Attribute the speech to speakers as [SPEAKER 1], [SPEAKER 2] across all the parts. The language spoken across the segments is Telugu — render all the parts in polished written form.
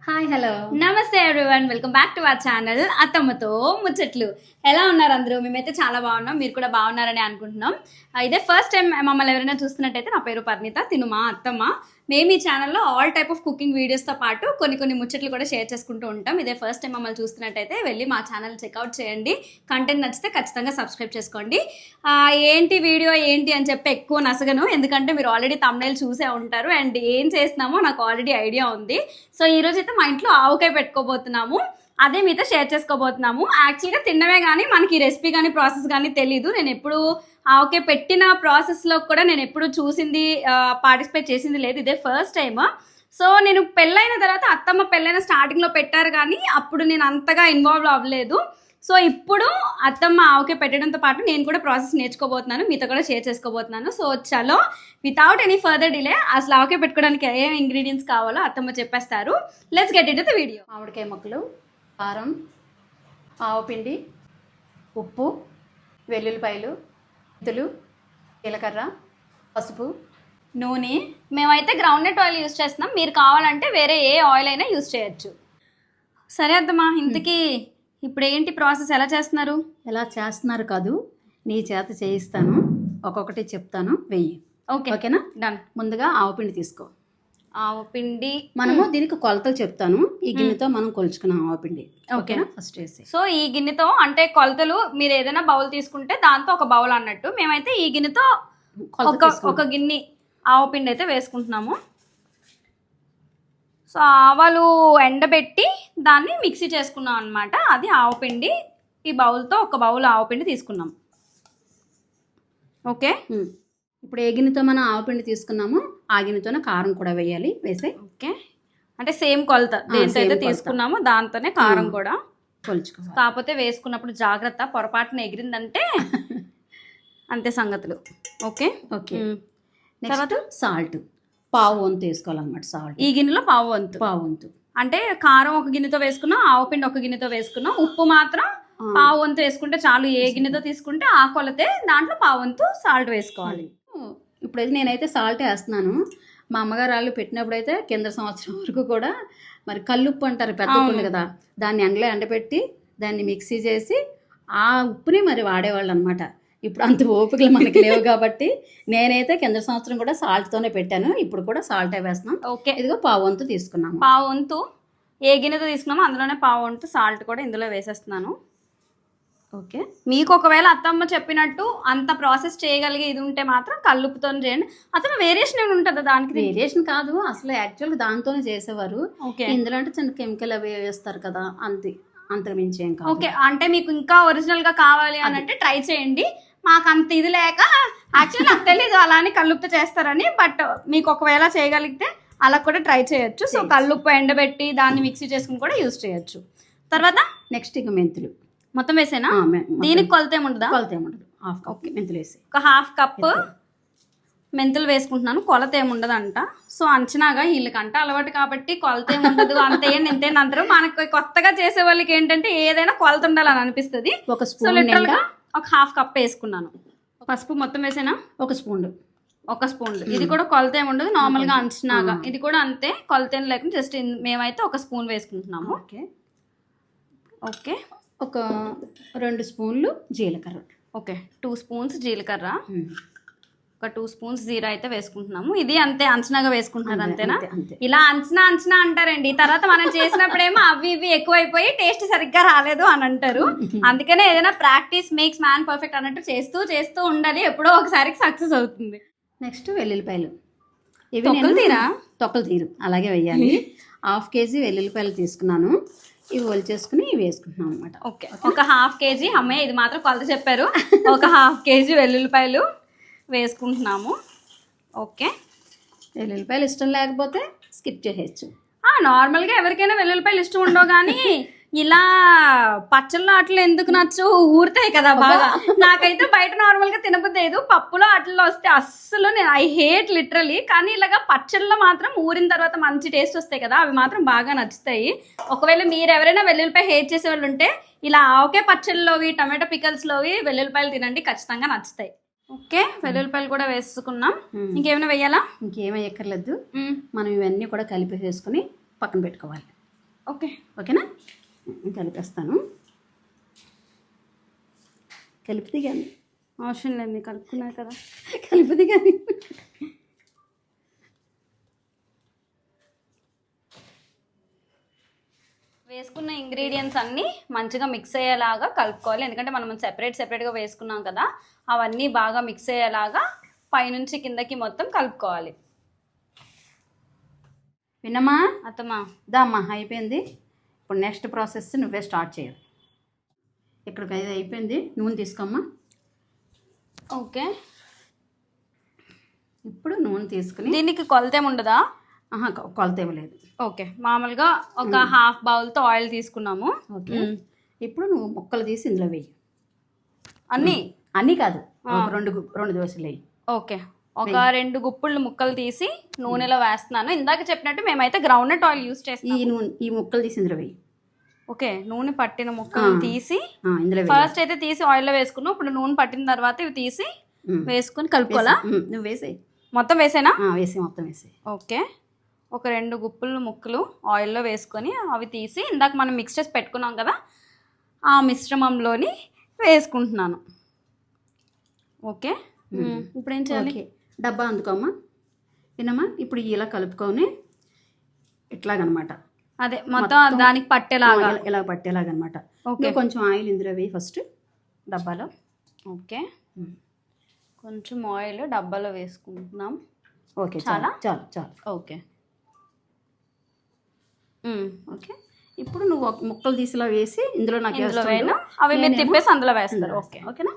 [SPEAKER 1] Hi hello
[SPEAKER 2] namaste everyone, welcome back to our channel అత్తమ్మతో ముచ్చట్లు. ఎలా ఉన్నారు అందరూ? మేమైతే చాలా బాగున్నాం, మీరు కూడా బాగున్నారని అనుకుంటున్నాం. ఇదే ఫస్ట్ టైం మమ్మల్ని ఎవరైనా చూస్తున్నట్టయితే నా పేరు పర్ణిత, తిను మా అత్తమ్మ. మేము ఈ ఛానల్లో ఆల్ టైప్ ఆఫ్ కుకింగ్ వీడియోస్తో పాటు కొన్ని ముచ్చట్లు కూడా షేర్ చేసుకుంటూ ఉంటాం. ఇదే ఫస్ట్ టైం మమ్మల్ని చూస్తున్నట్టయితే వెళ్ళి మా ఛానల్ చెక్అవుట్ చేయండి. కంటెంట్ నచ్చితే ఖచ్చితంగా సబ్స్క్రైబ్ చేసుకోండి. ఏంటి వీడియో ఏంటి అని చెప్పి ఎక్కువ నసగను, ఎందుకంటే మీరు ఆల్రెడీ తమ్నైల్ చూసే ఉంటారు అండ్ ఏం చేస్తున్నామో నాకు ఆల్రెడీ ఐడియా ఉంది. సో ఈరోజు అయితే మా ఇంట్లో ఆవకాయ పెట్టుకోబోతున్నాము, అదే మీతో షేర్ చేసుకోబోతున్నాము. యాక్చువల్గా తిన్నవే కానీ మనకి రెసిపీ కానీ ప్రాసెస్ కానీ తెలీదు. నేను ఎప్పుడు ఆవకాయ పెట్టిన ప్రాసెస్లో కూడా నేను ఎప్పుడు చూసింది పార్టిసిపేట్ చేసింది లేదు, ఇదే ఫస్ట్ టైం. సో నేను పెళ్ళైన తర్వాత అత్తమ్మ పెళ్ళైన స్టార్టింగ్లో పెట్టారు కానీ అప్పుడు నేను అంతగా ఇన్వాల్వ్ అవ్వలేదు. సో ఇప్పుడు అత్తమ్మ ఆవకాయ పెట్టడంతో పాటు నేను కూడా ప్రాసెస్ నేర్చుకోబోతున్నాను, మీతో కూడా షేర్ చేసుకోబోతున్నాను. సో చలో వితౌట్ ఎనీ ఫర్దర్ డిలే అసలు ఆవకాయ పెట్టుకోవడానికి ఏ ఇంగ్రీడియంట్స్ కావాలో అత్తమ్మ చెప్పేస్తారు. Let's get it the video.
[SPEAKER 1] మామిడికాయ ముక్కలు, కారం, ఆవపిండి, ఉప్పు, వెల్లుల్లిపాయలు, మెంతులు, జీలకర్ర, పసుపు,
[SPEAKER 2] నూనె. మేమైతే గ్రౌండ్నట్ ఆయిల్ యూజ్ చేస్తున్నాం, మీరు కావాలంటే వేరే ఏ ఆయిల్ అయినా యూజ్ చేయొచ్చు. సరే అత్తమ్మా, ఇంతకీ ఇప్పుడు ఏంటి ప్రాసెస్, ఎలా చేస్తున్నారు?
[SPEAKER 1] ఎలా చేస్తున్నారు కాదు, నీ చేత చేయిస్తాను, ఒక్కొక్కటి చెప్తాను, వెయ్యి. ఓకేనా?
[SPEAKER 2] డన్.
[SPEAKER 1] ముందుగా ఆవపిండి తీసుకో.
[SPEAKER 2] ఆవపిండి
[SPEAKER 1] మనము దీనికి కొలతలు చెప్తాను, ఈ గిన్నెతో మనం కొలుచుకున్నాం ఆవపిండి. ఓకేనా? ఫస్ట్ వేసి.
[SPEAKER 2] సో ఈ గిన్నెతో అంటే కొలతలు మీరు ఏదైనా బౌల్ తీసుకుంటే దాంతో ఒక బౌల్ అన్నట్టు, మేమైతే ఈ గిన్నెతో ఒక గిన్నె ఆవపిండి అయితే వేసుకుంటున్నాము. సో ఆవాలు ఎండబెట్టి దాన్ని మిక్సీ చేసుకున్నాం అనమాట, అది ఆవపిండి. ఈ బౌల్తో ఒక బౌల్ ఆవపిండి తీసుకున్నాం. ఓకే,
[SPEAKER 1] ఇప్పుడు ఏ గిన్నెతో మనం ఆవపిండి తీసుకున్నామో ఆ గిన్నెతోనే కారం కూడా వేయాలి. వేసే.
[SPEAKER 2] ఓకే, అంటే సేమ్ కొలత దేంతో అయితే తీసుకున్నామో దాంతోనే కారం కూడా
[SPEAKER 1] కొలుచుకోవాలి.
[SPEAKER 2] కాకపోతే వేసుకున్నప్పుడు జాగ్రత్త, పొరపాటున ఎగిరిందంటే అంతే సంగతులు. Okay
[SPEAKER 1] okay. తర్వాత సాల్ట్ పావు వంతు వేసుకోవాలన్నమాట. సాల్ట్
[SPEAKER 2] ఈ గిన్నెలో పావు వంతు అంటే కారం ఒక గిన్నెతో వేసుకున్నాం, ఆవపిండి ఒక గిన్నెతో వేసుకున్నాం, ఉప్పు మాత్రం పావు వంతు వేసుకుంటే చాలు. ఏ గిన్నెతో తీసుకుంటే ఆ కొలతే, దాంట్లో పావు వంతు సాల్ట్ వేసుకోవాలి.
[SPEAKER 1] ఇప్పుడైతే నేనైతే సాల్ట్ వేస్తున్నాను. మా అమ్మగారు వాళ్ళు పెట్టినప్పుడు అయితే కింద సంవత్సరం వరకు కూడా మరి కల్లుప్పు అంటారు, పెద్ద ఉప్పు కదా, దాన్ని ఎండలో ఎండబెట్టి దాన్ని మిక్సీ చేసి ఆ ఉప్పుని మరి వాడేవాళ్ళు అనమాట. ఇప్పుడు అంత ఓపికలు మనకి లేవు కాబట్టి నేనైతే కింద సంవత్సరం కూడా సాల్ట్తోనే పెట్టాను, ఇప్పుడు కూడా సాల్ట్ వేస్తున్నాం.
[SPEAKER 2] ఓకే,
[SPEAKER 1] ఇదిగో పావు వంతు తీసుకున్నాము.
[SPEAKER 2] పావు వంతు ఏ గిన్నెతో తీసుకున్నామో అందులోనే పావు వంతు సాల్ట్ కూడా ఇందులో వేసేస్తున్నాను.
[SPEAKER 1] ఓకే,
[SPEAKER 2] మీకు ఒకవేళ అత్తమ్మ చెప్పినట్టు అంత ప్రాసెస్ చేయగలిగే ఇది ఉంటే మాత్రం కల్లుప్పుతో చేయండి. అతను వేరియేషన్ ఏమి ఉంటుందా దానికి?
[SPEAKER 1] వేరియేషన్ కాదు, అసలు యాక్చువల్గా దాంతోనే చేసేవారు.
[SPEAKER 2] ఓకే,
[SPEAKER 1] ఇందులో అంటే చిన్న కెమికల్ అవి వేస్తారు కదా, అంతకు మించి ఏం కాదు.
[SPEAKER 2] ఓకే, అంటే మీకు ఇంకా ఒరిజినల్ గా కావాలి అని అంటే ట్రై చేయండి. మాకు అంత ఇది లేక యాక్చువల్లీ నాకు తెలీదు అలా అని కల్లుప్పు చేస్తారని, బట్ మీకు ఒకవేళ చేయగలిగితే అలా కూడా ట్రై చేయొచ్చు. సో కల్లుప్పు ఎండబెట్టి దాన్ని మిక్సీ చేసుకుని కూడా యూజ్ చేయొచ్చు. తర్వాత
[SPEAKER 1] నెక్స్ట్ ఇక మెంతులు
[SPEAKER 2] మొత్తం వేసేనా? దీనికి కొలత ఏముండదా?
[SPEAKER 1] కొలత ఏముండదు. హాఫ్ కప్ మెంతులు వేసి
[SPEAKER 2] ఒక హాఫ్ కప్ మెంతులు వేసుకుంటున్నాను. కొలత ఏముండదంట. సో అంచనాగా వీళ్ళకంట అలవాటు కాబట్టి కొలత ఏముండదు, అంతే ఇంతేని అంటారు. మనకు కొత్తగా చేసే వాళ్ళకి ఏంటంటే ఏదైనా కొలత ఉండాలని అనిపిస్తుంది. సో లిటరల్ గా ఒక హాఫ్ కప్ వేసుకున్నాను. పసుపు మొత్తం వేసేనా?
[SPEAKER 1] ఒక స్పూన్.
[SPEAKER 2] ఇది కూడా కొలత ఏముండదు, నార్మల్ గా అంచనాగా. ఇది కూడా అంతే, కొలత ఏం లేకుండా జస్ట్ మేమైతే ఒక స్పూన్ వేసుకుంటున్నాము.
[SPEAKER 1] ఓకే
[SPEAKER 2] ఓకే,
[SPEAKER 1] ఒక 2 స్పూన్లు జీలకర్ర.
[SPEAKER 2] ఓకే, 2 స్పూన్స్ జీలకర్ర, ఒక 2 స్పూన్స్ జీరా అయితే వేసుకుంటున్నాము. ఇది అంతే అంచనాగా వేసుకుంటున్నారు, అంతేనా? ఇలా అంచనా అంటారండి. తర్వాత మనం చేసినప్పుడేమో అవి ఇవి ఎక్కువైపోయి టేస్ట్ సరిగ్గా రాలేదు అని అంటారు. అందుకనే ఏదైనా ప్రాక్టీస్ మేక్స్ మ్యాన్ పర్ఫెక్ట్ అన్నట్టు చేస్తూ ఉండాలి. ఎప్పుడో ఒకసారికి సక్సెస్ అవుతుంది.
[SPEAKER 1] నెక్స్ట్ వెల్లుల్లిపాయలు. ఇవి తొక్కలు తీరు అలాగే వేయాలి. 1/2 కేజీ వెల్లుల్లిపాయలు తీసుకున్నాను, ఇవి ఒలిచేసుకుని ఇవి వేసుకుంటున్నాం అనమాట.
[SPEAKER 2] ఓకే, ఒక 1/2 కేజీ. అమ్మాయి ఇది మాత్రం కొలత చెప్పారు. ఒక 1/2 కేజీ వెల్లుల్లిపాయలు వేసుకుంటున్నాము. ఓకే,
[SPEAKER 1] వెల్లుల్లిపాయలు ఇష్టం లేకపోతే స్కిప్ చేయొచ్చు.
[SPEAKER 2] నార్మల్గా ఎవరికైనా వెల్లుల్లిపాయలు ఇష్టం ఉండవు, కానీ ఇలా పచ్చళ్ళు అట్లా ఎందుకు నచ్చు, ఊరుతాయి కదా బాగా. నాకైతే బయట నార్మల్గా తినబుద్దేదు, పప్పులో అట్లా వస్తే అస్సలు నేను ఐ హేట్ లిటరలీ. కానీ ఇలాగా పచ్చళ్ళలో మాత్రం ఊరిన తర్వాత మంచి టేస్ట్ వస్తాయి కదా, అవి మాత్రం బాగా నచ్చుతాయి. ఒకవేళ మీరు ఎవరైనా వెల్లుల్లిపాయ హేట్ చేసే వాళ్ళు ఉంటే ఇలా ఆవకాయ పచ్చళ్ళలోవి, టమాటో పికల్స్లోవి వెల్లుల్లిపాయలు తినండి, ఖచ్చితంగా నచ్చుతాయి. ఓకే, వెల్లుల్లిపాయలు కూడా వేసుకున్నాం. ఇంకేమైనా వేయాలా?
[SPEAKER 1] ఇంకేమీ ఎక్కర్లేదు. మనం ఇవన్నీ కూడా కలిపి వేసుకుని పక్కన పెట్టుకోవాలి.
[SPEAKER 2] ఓకే.
[SPEAKER 1] ఓకేనా? కలిపేస్తాను. కలిపితే కానీ
[SPEAKER 2] అవసరం లేదు, మీరు కలుపుకున్నారు కదా.
[SPEAKER 1] కలిపితే కానీ
[SPEAKER 2] వేసుకున్న ఇంగ్రీడియంట్స్ అన్నీ మంచిగా మిక్స్ అయ్యేలాగా కలుపుకోవాలి. ఎందుకంటే మనం సెపరేట్గా వేసుకున్నాం కదా, అవన్నీ బాగా మిక్స్ అయ్యేలాగా పైనుంచి కిందకి మొత్తం కలుపుకోవాలి.
[SPEAKER 1] విన్నమ్మా?
[SPEAKER 2] అత్తమ్మా
[SPEAKER 1] దామ్మా అయిపోయింది. ఇప్పుడు నెక్స్ట్ ప్రాసెస్ నువ్వే స్టార్ట్ చేయాలి. ఇక్కడికి అది అయిపోయింది. నూనె తీసుకోమ్మా.
[SPEAKER 2] ఓకే.
[SPEAKER 1] ఇప్పుడు నూనె తీసుకుని
[SPEAKER 2] దీనికి కొలతేం ఉండదా?
[SPEAKER 1] కొలత ఇవ్వలేదు.
[SPEAKER 2] ఓకే, మామూలుగా ఒక హాఫ్ బౌల్తో ఆయిల్ తీసుకున్నాము.
[SPEAKER 1] ఓకే. ఇప్పుడు నువ్వు ముక్కలు తీసి ఇందులో వేయి.
[SPEAKER 2] అన్నీ
[SPEAKER 1] కాదు, ఒక రెండు దోశలు వేయి.
[SPEAKER 2] ఓకే, ఒక 2 గుప్పుళ్ళు ముక్కలు తీసి నూనెలో వేస్తున్నాను. ఇందాక చెప్పినట్టు మేమైతే గ్రౌండ్నట్ ఆయిల్ యూస్ చేస్తాం.
[SPEAKER 1] ఈ ముక్కలు తీసి ఇందులో వేయి.
[SPEAKER 2] ఓకే, నూనె పట్టిన ముక్కలు తీసి
[SPEAKER 1] ఇందులో
[SPEAKER 2] ఫస్ట్ అయితే తీసి ఆయిల్లో వేసుకున్నాం. ఇప్పుడు నూనె పట్టిన తర్వాత ఇవి తీసి వేసుకుని కలుపుకోవాలా?
[SPEAKER 1] నువ్వు వేసేయి.
[SPEAKER 2] మొత్తం వేసేనా?
[SPEAKER 1] మొత్తం వేసేయి.
[SPEAKER 2] ఓకే, ఒక 2 గుప్పులు ముక్కలు ఆయిల్లో వేసుకొని అవి తీసి ఇందాక మనం మిక్స్ చేసి పెట్టుకున్నాం కదా, ఆ మిశ్రమంలోని వేసుకుంటున్నాను. ఓకే, ఇప్పుడు ఏం చేయాలి?
[SPEAKER 1] డబ్బా అందుకోమ్మా. వినమ్మా? ఇప్పుడు ఇలా కలుపుకొని ఇట్లాగనమాట,
[SPEAKER 2] అదే మొత్తం దానికి పట్టేలాగా,
[SPEAKER 1] ఇలా పట్టేలాగనమాట. ఓకే, కొంచెం ఆయిల్ ఇందులో వేయి ఫస్ట్ డబ్బాలో.
[SPEAKER 2] ఓకే, కొంచెం ఆయిల్ డబ్బాలో వేసుకుంటున్నాం.
[SPEAKER 1] ఓకే, చాలా చాలు చాలు.
[SPEAKER 2] ఓకే.
[SPEAKER 1] ఓకే, ఇప్పుడు నువ్వు ముక్కలు తీసిలా వేసి ఇందులో నాకు
[SPEAKER 2] అవి మీరు తిప్పేసి అందులో వేస్తారు. ఓకే,
[SPEAKER 1] ఓకేనా?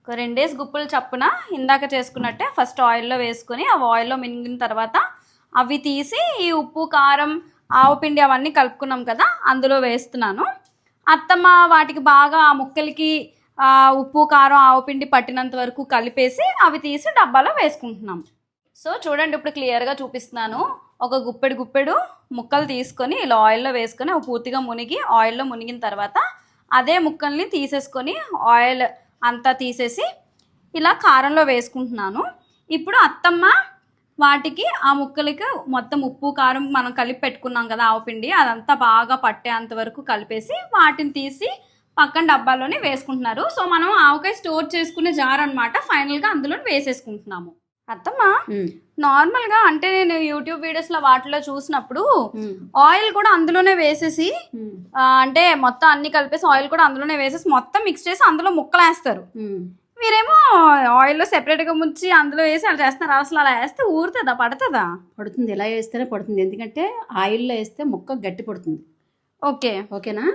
[SPEAKER 2] ఒక 2 గుప్పులు చప్పున ఇందాక చేసుకున్నట్టే ఫస్ట్ ఆయిల్లో వేసుకొని అవి ఆయిల్లో మినిగిన తర్వాత అవి తీసి ఈ ఉప్పు కారం ఆవపిండి అవన్నీ కలుపుకున్నాం కదా అందులో వేస్తున్నాను. అత్తమ్మ వాటికి బాగా ఆ ముక్కలకి ఉప్పు కారం ఆవపిండి పట్టినంత వరకు కలిపేసి అవి తీసి డబ్బాలో వేసుకుంటున్నాం. సో చూడండి, ఇప్పుడు క్లియర్గా చూపిస్తున్నాను. ఒక గుప్పెడు ముక్కలు తీసుకొని ఇలా ఆయిల్లో వేసుకొని అవి పూర్తిగా ఆయిల్లో మునిగిన తర్వాత అదే ముక్కల్ని తీసేసుకొని ఆయిల్ అంతా తీసేసి ఇలా కారంలో వేసుకుంటున్నాను. ఇప్పుడు అత్తమ్మ వాటికి ఆ ముక్కలకి మొత్తం ఉప్పు కారం మనం కలిపి పెట్టుకున్నాం కదా ఆవపిండి, అదంతా బాగా పట్టేంత వరకు కలిపేసి వాటిని తీసి పక్కన డబ్బాలోనే వేసుకుంటున్నారు. సో మనం ఆవకాయ స్టోర్ చేసుకునే జార్ అనమాట, ఫైనల్గా అందులో వేసేసుకుంటున్నాము. అత్తమ్మ నార్మల్గా అంటే నేను యూట్యూబ్ వీడియోస్లో వాటిలో చూసినప్పుడు ఆయిల్ కూడా అందులోనే వేసేసి అంటే మొత్తం అన్ని కలిపేసి ఆయిల్ కూడా అందులోనే వేసేసి మొత్తం మిక్స్ చేసి అందులో ముక్కలు వేస్తారు. మీరేమో ఆయిల్లో సెపరేట్గా ముంచి అందులో వేసి అలా చేస్తున్నారు. అసలు అలా వేస్తే ఊరుతుందా, పడుతుందా?
[SPEAKER 1] పడుతుంది, ఎలా వేస్తేనే పడుతుంది. ఎందుకంటే ఆయిల్లో వేస్తే ముక్క గట్టి పడుతుంది.
[SPEAKER 2] ఓకే,
[SPEAKER 1] ఓకేనా?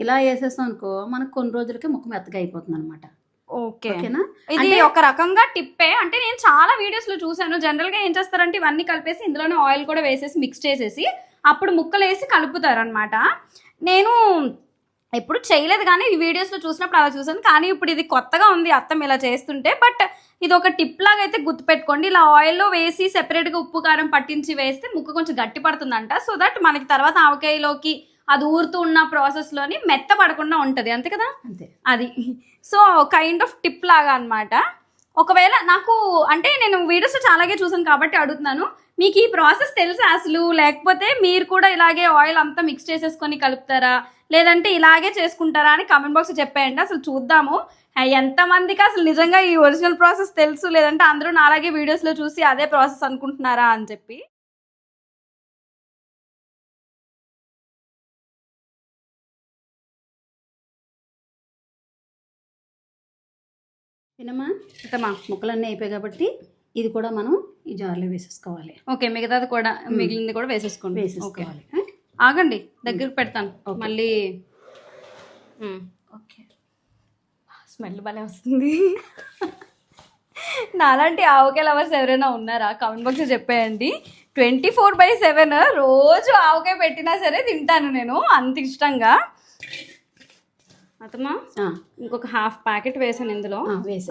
[SPEAKER 1] ఇలా వేసేస్తాం అనుకో మనకు కొన్ని రోజులకి ముక్క మెత్తగా అయిపోతుంది అనమాట.
[SPEAKER 2] ఓకే, ఇది ఒక రకంగా టిప్పే. అంటే నేను చాలా వీడియోస్ లో చూసాను, జనరల్ గా ఏం చేస్తారంటే ఇవన్నీ కలిపేసి ఇందులోనే ఆయిల్ కూడా వేసేసి మిక్స్ చేసేసి అప్పుడు ముక్కలు వేసి కలుపుతారు అనమాట. నేను ఎప్పుడు చేయలేదు కానీ ఈ వీడియోస్ లో చూసినప్పుడు అలా చూసాను. కానీ ఇప్పుడు ఇది కొత్తగా ఉంది అత్తమ్మ ఇలా చేస్తుంటే. బట్ ఇది ఒక టిప్ లాగా అయితే గుర్తుపెట్టుకోండి. ఇలా ఆయిల్లో వేసి సెపరేట్ గా ఉప్పు కారం పట్టించి వేస్తే ముక్క కొంచెం గట్టి పడుతుందంట. సో దట్ మనకి తర్వాత ఆవకాయలోకి అది ఊరుతూ ఉన్న ప్రాసెస్లోని మెత్త పడకుండా ఉంటుంది, అంతే కదా?
[SPEAKER 1] అంతే,
[SPEAKER 2] అది. సో కైండ్ ఆఫ్ టిప్ లాగా అనమాట. ఒకవేళ నాకు అంటే నేను వీడియోస్లో చాలాగే చూసాను కాబట్టి అడుగుతున్నాను, మీకు ఈ ప్రాసెస్ తెలుసా అసలు? లేకపోతే మీరు కూడా ఇలాగే ఆయిల్ అంతా మిక్స్ చేసేసుకొని కలుపుతారా, లేదంటే ఇలాగే చేసుకుంటారా అని కామెంట్ బాక్స్ చెప్పేయండి. అసలు చూద్దాము ఎంతమందికి అసలు నిజంగా ఈ ఒరిజినల్ ప్రాసెస్ తెలుసు, లేదంటే అందరూ నాలాగే వీడియోస్లో చూసి అదే ప్రాసెస్ అనుకుంటున్నారా అని చెప్పి.
[SPEAKER 1] వినమ్మా? ముక్కలన్నీ అయిపోయాయి కాబట్టి ఇది కూడా మనం ఈ జార్లో వేసేసుకోవాలి.
[SPEAKER 2] ఓకే, మిగతాది కూడా మిగిలింది కూడా వేసేసుకోవాలి. ఆగండి, దగ్గరికి పెడతాను మళ్ళీ.
[SPEAKER 1] ఓకే,
[SPEAKER 2] స్మెల్ భలే వస్తుంది. నాలాంటి ఆవకాయ లవర్స్ ఎవరైనా ఉన్నారా కామెంట్ బాక్స్లో చెప్పేయండి. 24/7 రోజు ఆవకాయ పెట్టినా సరే తింటాను నేను, అంత ఇష్టంగా. అత్తమ్మా ఇంకొక హాఫ్ ప్యాకెట్ వేసాను ఇందులో,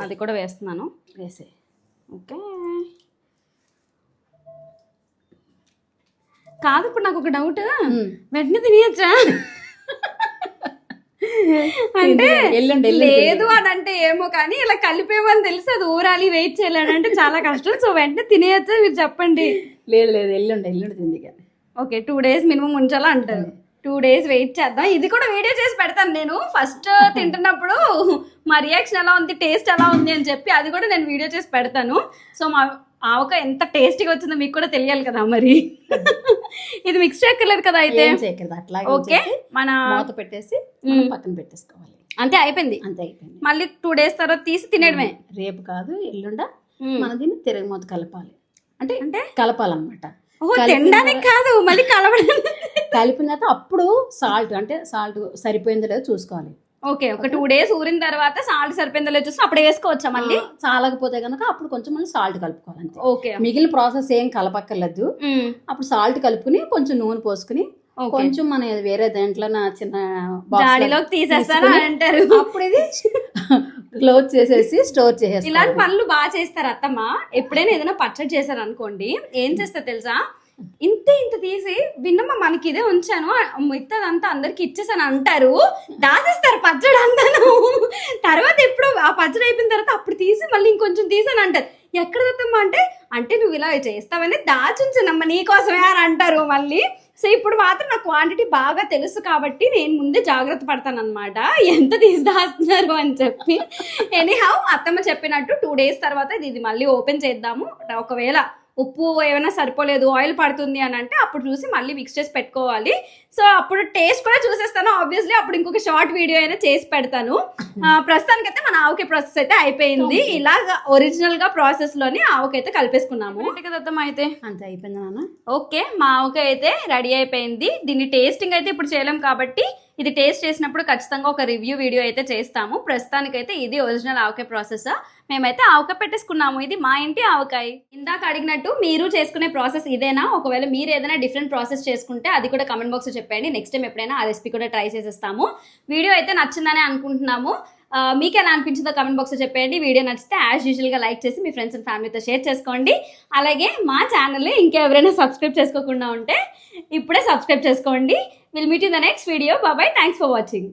[SPEAKER 2] అది కూడా వేస్తున్నాను.
[SPEAKER 1] వేసే.
[SPEAKER 2] ఓకే, కాదు ఇప్పుడు నాకు ఒక డౌట్, వెంటనే తినేయచ్చా? అంటే లేదు అని అంటే ఏమో, కానీ ఇలా కలిపేమని తెలిసి అది ఊరాలి వెయిట్ చేయాలని అంటే చాలా కష్టం. సో వెంటనే తినేయచ్చా మీరు చెప్పండి.
[SPEAKER 1] లేదు ఎల్లుండి తింది కానీ.
[SPEAKER 2] ఓకే 2 days మినిమం ఉంచాలా అంటారు. 2 days వెయిట్ చేద్దాం. ఇది కూడా వీడియో చేసి పెడతాను నేను. ఫస్ట్ తింటున్నప్పుడు మా రియాక్షన్ ఎలా ఉంది, టేస్ట్ ఎలా ఉంది అని చెప్పి అది కూడా నేను వీడియో చేసి పెడతాను. సో మా ఆవకాయ ఎంత టేస్టీగా వచ్చిందో మీకు కూడా తెలియాలి కదా మరి. ఇది మిక్స్ చేయక్కర్లేదు కదా అయితే?
[SPEAKER 1] అట్లా
[SPEAKER 2] ఓకే, మన
[SPEAKER 1] మూత పెట్టేసి పక్కన పెట్టేసుకోవాలి.
[SPEAKER 2] అంతే అయిపోయింది.
[SPEAKER 1] అంతే అయిపోయింది.
[SPEAKER 2] మళ్ళీ 2 days తర్వాత తీసి తినేయడమే.
[SPEAKER 1] రేపు కాదు ఎల్లుండ మన దీన్ని తిరగమూత కలపాలి. అంటే
[SPEAKER 2] అంటే
[SPEAKER 1] కలపాలన్నమాట.
[SPEAKER 2] తినడానికి కాదు, మళ్ళీ కలవడానికి.
[SPEAKER 1] కలిపిన తర్వాత అప్పుడు సాల్ట్, అంటే సాల్ట్ సరిపోయిందో లేదో చూసుకోవాలి.
[SPEAKER 2] ఓకే, ఒక 2 days ఊరిన తర్వాత సాల్ట్ సరిపోయిందో లేదో చూసి అప్పుడు వేసుకోవచ్చా మళ్ళీ?
[SPEAKER 1] చాలకపోతే కనుక అప్పుడు కొంచెం మళ్ళీ సాల్ట్ కలుపుకోవాలి అంతే.
[SPEAKER 2] ఓకే,
[SPEAKER 1] మిగిలిన ప్రాసెస్ ఏం కలపక్కర్లేదు. అప్పుడు సాల్ట్ కలుపుకుని కొంచెం నూనె పోసుకుని కొంచెం మన వేరే దాంట్లో చిన్న
[SPEAKER 2] జాడీలోకి తీసేస్తారా అంటారు.
[SPEAKER 1] అప్పుడు ఇది క్లోజ్ చేసేసి స్టోర్ చేసేసి.
[SPEAKER 2] ఇలాంటి పనులు బాగా చేస్తారు అత్తమ్మ. ఎప్పుడైనా ఏదైనా పచ్చడి చేశారు అనుకోండి, ఏం చేస్తా తెలుసా, ఇంత తీసి విన్నమ్మ మనకి ఇదే ఉంచాను, మిగతాదంతా అందరికి ఇచ్చేసాను అంటారు. దాచేస్తారు పచ్చడి అంతాను. తర్వాత ఎప్పుడు ఆ పచ్చడి అయిపోయిన తర్వాత అప్పుడు తీసి మళ్ళీ ఇంకొంచెం తీసాను అంటారు. ఎక్కడ దత్తమ్మ అంటే నువ్వు ఇలా చేస్తావని దాచుంచానమ్మ నీకోసమే అని అంటారు మళ్ళీ. సో ఇప్పుడు మాత్రం నా క్వాంటిటీ బాగా తెలుసు కాబట్టి నేను ముందే జాగ్రత్త పడతాను అనమాట, ఎంత తీసి దాస్తున్నారు అని చెప్పి. ఎనీహౌ అత్తమ్మ చెప్పినట్టు 2 days తర్వాత ఇది మళ్ళీ ఓపెన్ చేద్దాము. ఒకవేళ ఉప్పు ఏమైనా సరిపోలేదు, ఆయిల్ పడుతుంది అని అంటే అప్పుడు చూసి మళ్ళీ మిక్స్ చేసి పెట్టుకోవాలి. సో అప్పుడు టేస్ట్ కూడా చూసేస్తాను ఆబ్వియస్లీ. అప్పుడు ఇంకొక షార్ట్ వీడియో అయినా చేసి పెడతాను. ప్రస్తుతానికైతే మన ఆవకాయ ప్రాసెస్ అయితే అయిపోయింది. ఇలాగా ఒరిజినల్ గా ప్రాసెస్ లోని ఆవకాయ అయితే కలిపేసుకున్నాము కదా. అయితే
[SPEAKER 1] అంతే అయిపోయింది నాన్న.
[SPEAKER 2] ఓకే, మా ఆవకాయ అయితే రెడీ అయిపోయింది. దీన్ని టేస్టింగ్ అయితే ఇప్పుడు చేయలేం కాబట్టి ఇది టేస్ట్ చేసినప్పుడు ఖచ్చితంగా ఒక రివ్యూ వీడియో అయితే చేస్తాము. ప్రస్తుతానికైతే ఇది ఒరిజినల్ ఆవకాయ ప్రాసెస్. మేమైతే ఆవకాయ పెట్టేసుకున్నాము. ఇది మా ఇంటి ఆవకాయ. ఇందాక అడిగినట్టు మీరు చేసుకునే ప్రాసెస్ ఇదేనా? ఒకవేళ మీరు ఏదైనా డిఫరెంట్ ప్రాసెస్ చేసుకుంటే అది కూడా కమెంట్ బాక్స్ లో చెప్పండి. నెక్స్ట్ టైం ఎప్పుడైనా ఆ రెసిపీ కూడా ట్రై చేసేస్తాము. వీడియో అయితే నచ్చిందని అనుకుంటున్నాము. మీకు ఎలా అనిపించిందో కమెంట్ బాక్స్లో చెప్పండి. వీడియో నచ్చితే యాజ్ యూజువల్గా లైక్ చేసి మీ ఫ్రెండ్స్ అండ్ ఫ్యామిలీతో షేర్ చేసుకోండి. అలాగే మా ఛానల్ని ఇంకెవరైనా సబ్స్క్రైబ్ చేసుకోకుండా ఉంటే ఇప్పుడే సబ్స్క్రైబ్ చేసుకోండి. Will meet in the next video. Bye, thanks for watching.